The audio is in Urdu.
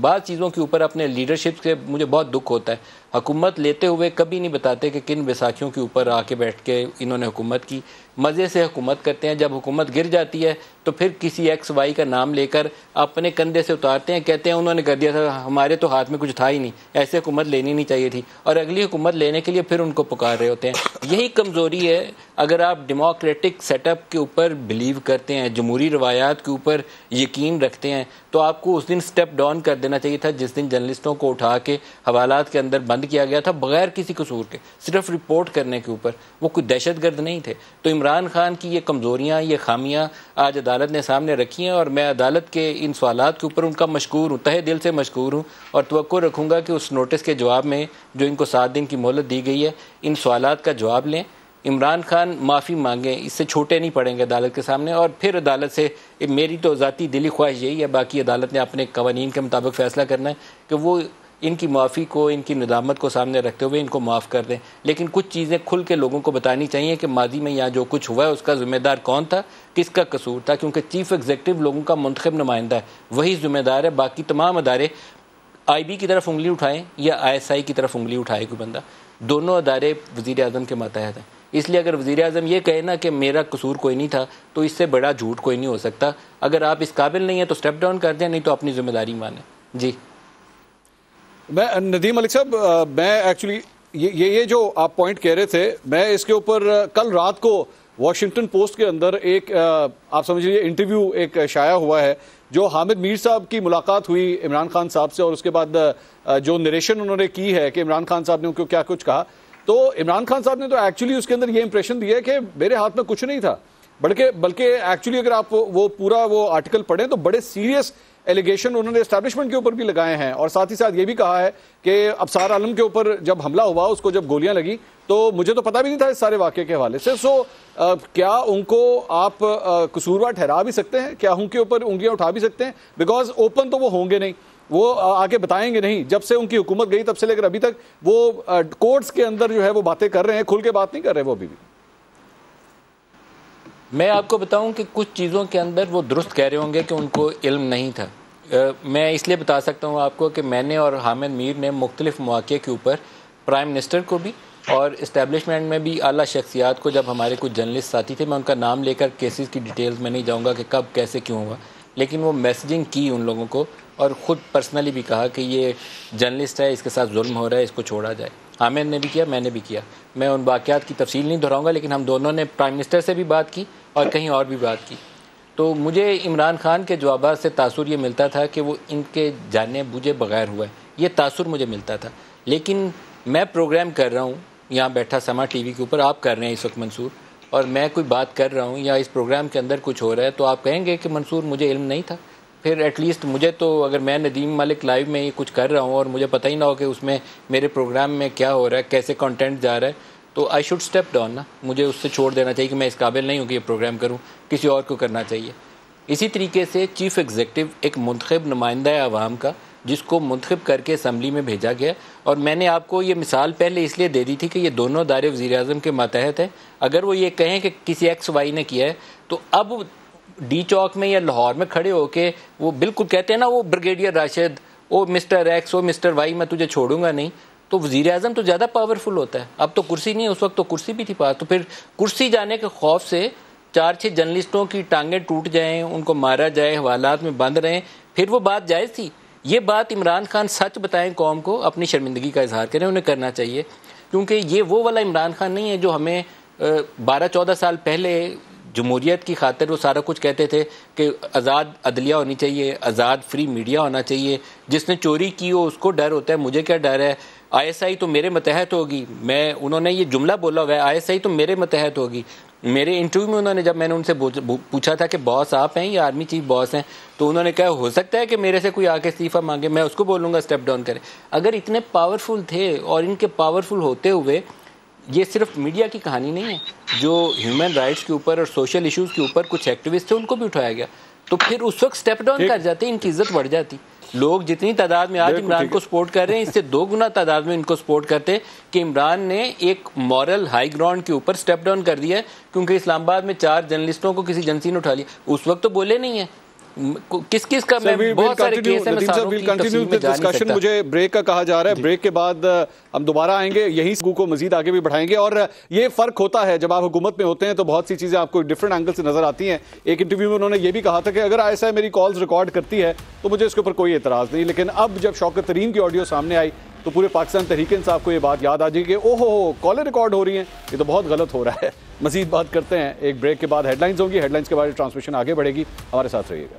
بعض چیزوں کے اوپر اپنے لیڈرشپ سے مجھے بہت دکھ ہوتا ہے. حکومت لیتے ہوئے کبھی نہیں بتاتے کہ کن بیساکھیوں کے اوپر آ کے بیٹھ کے انہوں نے حکومت کی. مزے سے حکومت کرتے ہیں, جب حکومت گر جاتی ہے تو پھر کسی ایکس وائی کا نام لے کر اپنے کندھے سے اتارتے ہیں, کہتے ہیں انہوں نے کر دیا تھا, ہمارے تو ہاتھ میں کچھ تھا ہی نہیں, ایسے حکومت لینی نہیں چاہیے تھی, اور اگلی حکومت لینے کے لیے پھر ان کو پکار رہے ہوتے ہیں. یہی کمزوری ہے. اگر آپ ڈیموکریٹک سیٹ اپ کے اوپر بلیو کرتے ہیں, جمہوری روایات کے اوپر یقین رکھتے ہیں, تو آپ کو اس دن سٹیپ ڈاؤن کر دینا چاہیے تھا جس دن جرنلسٹوں کو اٹھا کے حوالات کے اندر بند کیا گیا تھا بغیر کسی قصور کے, صرف رپورٹ کرنے کے اوپر. وہ کوئی دہشت گرد نہیں تھے. تو عمران خان کی یہ کمزوریاں, یہ خامیاں آج عدالت نے سامنے رکھی ہیں, اور میں عدالت کے ان سوالات کے اوپر ان کا مشکور ہوں, تہہ دل سے مشکور ہوں, اور توقع رکھوں گا کہ اس نوٹس کے جواب میں جو ان کو 7 دن کی مہلت دی گئی ہے, ان سوالات کا جواب لیں. عمران خان معافی مانگیں, اس سے چھوٹے نہیں پڑیں گے عدالت کے سامنے, اور پھر عدالت سے, میری تو ذاتی دلی خواہش یہی ہے, باقی عدالت نے اپنے قوانین کے مطابق فیصلہ کرنا ہے کہ وہ ان کی معافی کو, ان کی ندامت کو سامنے رکھتے ہوئے ان کو معاف کر دیں. لیکن کچھ چیزیں کھل کے لوگوں کو بتانی چاہیے کہ ماضی میں یہاں جو کچھ ہوا ہے اس کا ذمہ دار کون تھا, کس کا قصور تھا, کیونکہ چیف ایگزیکٹو لوگوں کا منتخب نمائندہ ہے, وہی ذمہ دار ہے. باقی تمام ادارے آئی بی کی طرف انگلی اٹھائیں یا آئی ایس آئی کی طرف انگلی اٹھائے کوئی بندہ, دونوں ادارے وزیر اعظم کے ماتحت ہیں. اس لیے اگر وزیر اعظم یہ کہے نا کہ میرا قصور کوئی نہیں تھا, تو اس سے بڑا جھوٹ کوئی نہیں ہو سکتا. اگر آپ اس قابل نہیں ہیں تو سٹیپ ڈاؤن کر دیں, نہیں تو اپنی ذمہ داری مانیں. جی میں ندیم ملک صاحب, میں ایکچولی یہ جو آپ پوائنٹ کہہ رہے تھے, میں اس کے اوپر کل رات کو واشنگٹن پوسٹ کے اندر ایک آپ سمجھ لیجیے انٹرویو ایک شائع ہوا ہے, جو حامد میر صاحب کی ملاقات ہوئی عمران خان صاحب سے, اور اس کے بعد جو نریشن انہوں نے کی ہے کہ عمران خان صاحب نے ان کو کیا کچھ کہا. تو عمران خان صاحب نے تو ایکچولی اس کے اندر یہ امپریشن دیا ہے کہ میرے ہاتھ میں کچھ نہیں تھا, بلکہ ایکچولی اگر آپ وہ پورا وہ آرٹیکل پڑھیں تو بڑے سیریس ایلیگیشن انہوں نے اسٹیبلشمنٹ کے اوپر بھی لگائے ہیں, اور ساتھ ہی ساتھ یہ بھی کہا ہے کہ ابصار عالم کے اوپر جب حملہ ہوا, اس کو جب گولیاں لگی تو مجھے تو پتہ بھی نہیں تھا اس سارے واقعے کے حوالے سے. سو کیا ان کو آپ قصوروار ٹھہرا بھی سکتے ہیں, کیا ان کے اوپر انگلیاں اٹھا بھی سکتے ہیں؟ بیکاز اوپن تو وہ ہوں گے نہیں, وہ آگے بتائیں گے نہیں. جب سے ان کی حکومت گئی تب سے لے کر ابھی تک وہ کورٹس کے اندر جو ہے وہ باتیں کر رہے ہیں, کھل کے بات نہیں کر رہے وہ ابھی بھی. میں آپ کو بتاؤں کہ کچھ چیزوں کے اندر وہ درست کہہ رہے ہوں گے کہ ان کو علم نہیں تھا. میں اس لیے بتا سکتا ہوں آپ کو کہ میں نے اور حامد میر نے مختلف مواقع کے اوپر پرائم منسٹر کو بھی اور اسٹیبلشمنٹ میں بھی اعلیٰ شخصیات کو, جب ہمارے کچھ جرنلسٹ ساتھی تھے, میں ان کا نام لے کر کیسز کی ڈیٹیلز میں نہیں جاؤں گا کہ کب کیسے کیوں ہوا, لیکن وہ میسیجنگ کی ان لوگوں کو, اور خود پرسنلی بھی کہا کہ یہ جرنلسٹ ہے, اس کے ساتھ ظلم ہو رہا ہے, اس کو چھوڑا جائے. حامد نے بھی کیا, میں نے بھی کیا. میں ان واقعات کی تفصیل نہیں دہراؤں گا, لیکن ہم دونوں نے پرائم منسٹر سے بھی بات کی اور کہیں اور بھی بات کی. تو مجھے عمران خان کے جوابات سے تاثر یہ ملتا تھا کہ وہ ان کے جانے بوجھے بغیر ہوا ہے, یہ تاثر مجھے ملتا تھا. لیکن میں پروگرام کر رہا ہوں یہاں بیٹھا سما ٹی وی کے اوپر, آپ کر رہے ہیں اس وقت منصور, اور میں کوئی بات کر رہا ہوں یا اس پروگرام کے اندر کچھ ہو رہا ہے, تو آپ کہیں گے کہ منصور مجھے علم نہیں تھا. پھر ایٹ لیسٹ مجھے تو, اگر میں ندیم ملک لائیو میں یہ کچھ کر رہا ہوں اور مجھے پتہ ہی نہ ہو کہ اس میں میرے پروگرام میں کیا ہو رہا ہے, کیسے کنٹینٹ جا رہا ہے, تو آئی شوڈ اسٹیپ ڈاؤن نا. مجھے اس سے چھوڑ دینا چاہیے کہ میں اس قابل نہیں ہوں کہ یہ پروگرام کروں, کسی اور کو کرنا چاہیے. اسی طریقے سے چیف ایگزیکٹو ایک منتخب نمائندہ ہے عوام کا, جس کو منتخب کر کے اسمبلی میں بھیجا گیا. اور میں نے آپ کو یہ مثال پہلے اس لیے دے دی تھی کہ یہ دونوں ادارے وزیر اعظم کے ماتحت ہیں. اگر وہ یہ کہیں کہ کسی ایکس وائی نے کیا ہے, تو اب ڈی چوک میں یا لاہور میں کھڑے ہو کے وہ بالکل کہتے ہیں نا, وہ بریگیڈیئر راشد, وہ مسٹر ایکس, وہ مسٹر وائی, میں تجھے چھوڑوں گا نہیں. تو وزیر اعظم تو زیادہ پاورفل ہوتا ہے. اب تو کرسی نہیں, اس وقت تو کرسی بھی تھی پاس, تو پھر کرسی جانے کے خوف سے 4-6 جرنلسٹوں کی ٹانگیں ٹوٹ جائیں, ان کو مارا جائے, حوالات میں بند رہیں, پھر وہ بات جائز تھی. یہ بات عمران خان سچ بتائیں قوم کو, اپنی شرمندگی کا اظہار کریں, انہیں کرنا چاہیے. کیونکہ یہ وہ والا عمران خان نہیں ہے جو ہمیں 12-14 سال پہلے جمہوریت کی خاطر وہ سارا کچھ کہتے تھے کہ آزاد عدلیہ ہونی چاہیے, آزاد فری میڈیا ہونا چاہیے, جس نے چوری کی ہو اس کو ڈر ہوتا ہے, مجھے کیا ڈر ہے, آئی ایس آئی تو میرے متحد ہوگی. انہوں نے یہ جملہ بولا ہوا ہے, آئی ایس آئی تو میرے متحد ہوگی. میرے انٹرویو میں انہوں نے, جب میں نے ان سے پوچھا تھا کہ باس آپ ہیں یا آرمی چیف باس ہیں, تو انہوں نے کہا ہو سکتا ہے کہ میرے سے کوئی آ کے استعفیٰ مانگے, میں اس کو بولوں گا اسٹیپ ڈاؤن کرے. اگر اتنے پاورفل تھے, اور ان کے پاورفل ہوتے ہوئے, یہ صرف میڈیا کی کہانی نہیں ہے, جو ہیومن رائٹس کے اوپر اور سوشل ایشوز کے اوپر کچھ ایکٹیوسٹ تھے ان کو بھی اٹھایا گیا, تو پھر اس وقت اسٹیپ ڈاؤن کر جاتے, ان کی عزت بڑھ جاتی. لوگ جتنی تعداد میں آج عمران کو سپورٹ کر رہے ہیں, اس سے 2 گنا تعداد میں ان کو سپورٹ کرتے کہ عمران نے ایک مورل ہائی گراؤنڈ کے اوپر سٹیپ ڈاؤن کر دیا ہے. کیونکہ اسلام آباد میں 4 جرنلسٹوں کو کسی ایجنسی نے اٹھا لیا, اس وقت تو بولے نہیں ہیں, کس کس کا میں بہت سارے کیس ہیں، ڈسکشن مجھے بریک کا کہا جا رہا ہے، بریک کے بعد ہم دوبارہ آئیں گے، یہی سکو کو مزید آگے بھی بڑھائیں گے. اور یہ فرق ہوتا ہے جب آپ حکومت میں ہوتے ہیں تو بہت سی چیزیں آپ کو ڈفرنٹ اینگل سے نظر آتی ہیں. ایک انٹرویو میں انہوں نے یہ بھی کہا تھا کہ اگر ISI میری کالز ریکارڈ کرتی ہے تو مجھے اس کے اوپر کوئی اعتراض نہیں، لیکن اب جب شوکت ترین کی آڈیو سامنے آئی تو پورے پاکستان تحریک انصاف کو یہ بات یاد آ جائے کہ اوہو کالیں ریکارڈ ہو رہی ہیں، یہ تو بہت غلط ہو رہا ہے. مزید بات کرتے ہیں ایک بریک کے بعد. ہیڈ لائنز ہوں گی، ہیڈ لائنز کے بعد ٹرانسمیشن آگے بڑھے گی، ہمارے ساتھ رہیے گا.